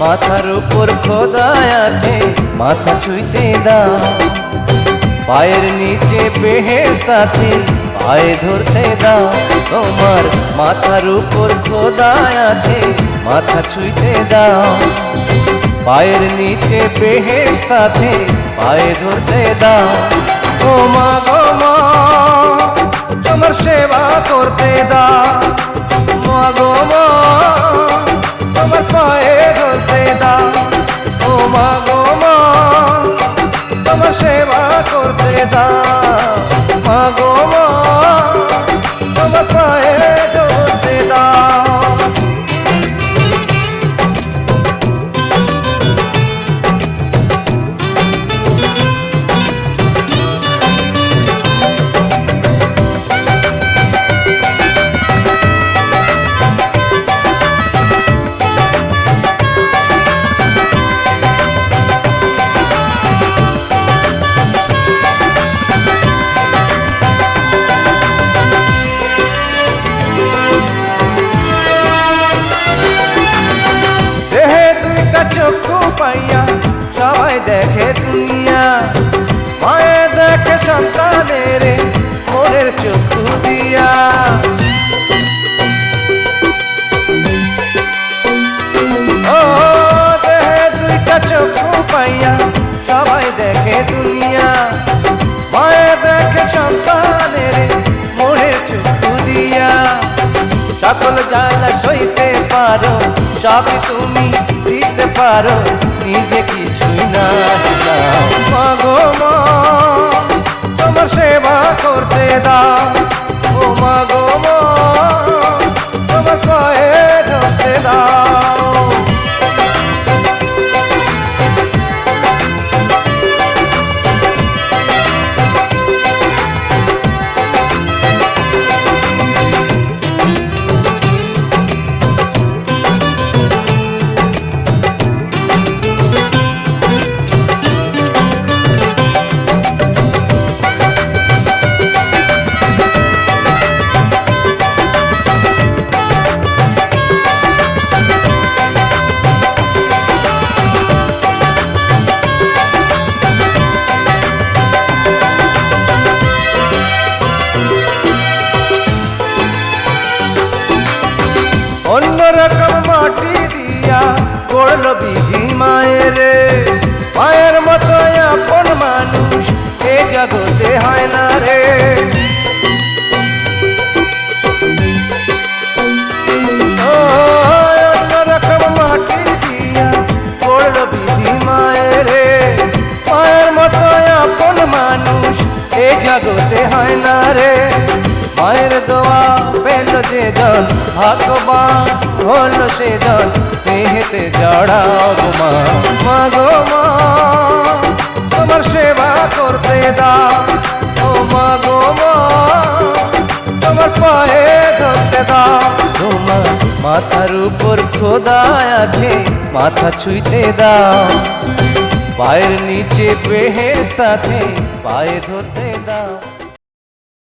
মাথার উপর খোদাই আছে, মাথা ছুঁইতে দাও। পায়ের নিচে বেহেশত আছে, পায়ে ধরতে দাও। তোমার মাথার উপর খোদাই আছে, মাথা ছুঁইতে দাও। পায়ের নিচে বেহেশত আছে, পায়ে ধরতে দাও। ও মা গো মা, তোমার সেবা করতে দাও। মা গো মা, তোমার পায়ে ধরতে দাও। ও মা গো মা, তোমার সেবা করতে দাও। মা গো মা, তোমার পায়ে ধরতে দাও। চক্ষু পাইয়া সবাই দেখে দুনিয়া, মায়ে দেখে সন্তানের মনের চক্ষু দিয়া। ও দেহে দুইটা চক্ষু পাইয়া সবাই দেখে দুনিয়া, মায়ে দেখে সন্তানের মনের চক্ষু দিয়া। সকল জ্বালা সইতে পারো, সবই তুমি দিতে পারো, নিজে কিছুই না। মা গো মা, তোমার সেবা করতে দাও। ও মা গো মা, তোমার পায়ে ধরতে দাও। অন্যরকম মাটি দিয়া গড়ল বিধি মায়ের, মায়ের মতো আপন মানুষ এ জগতে হয় না রে। অন্যরকম মাটি দিয়া গড়ল বিধি মায়ের, মায়ের মতো আপন মানুষ এ জগতে হয় না রে। মায়ের দোয়া পেল যে জন, ভাগ্যবান হল সে জন, স্নেহেতে জড়াও গো মা। মা গো মা, তোমার সেবা করতে দাও। ও মা গো মা, তোমার পায়ে ধরতে দাও। তোমার মাথার উপর খোদাই আছে, মাথা ছুঁইতে দাও। পায়ের নিচে বেহেশত আছে, পায়ে ধরতে দাও।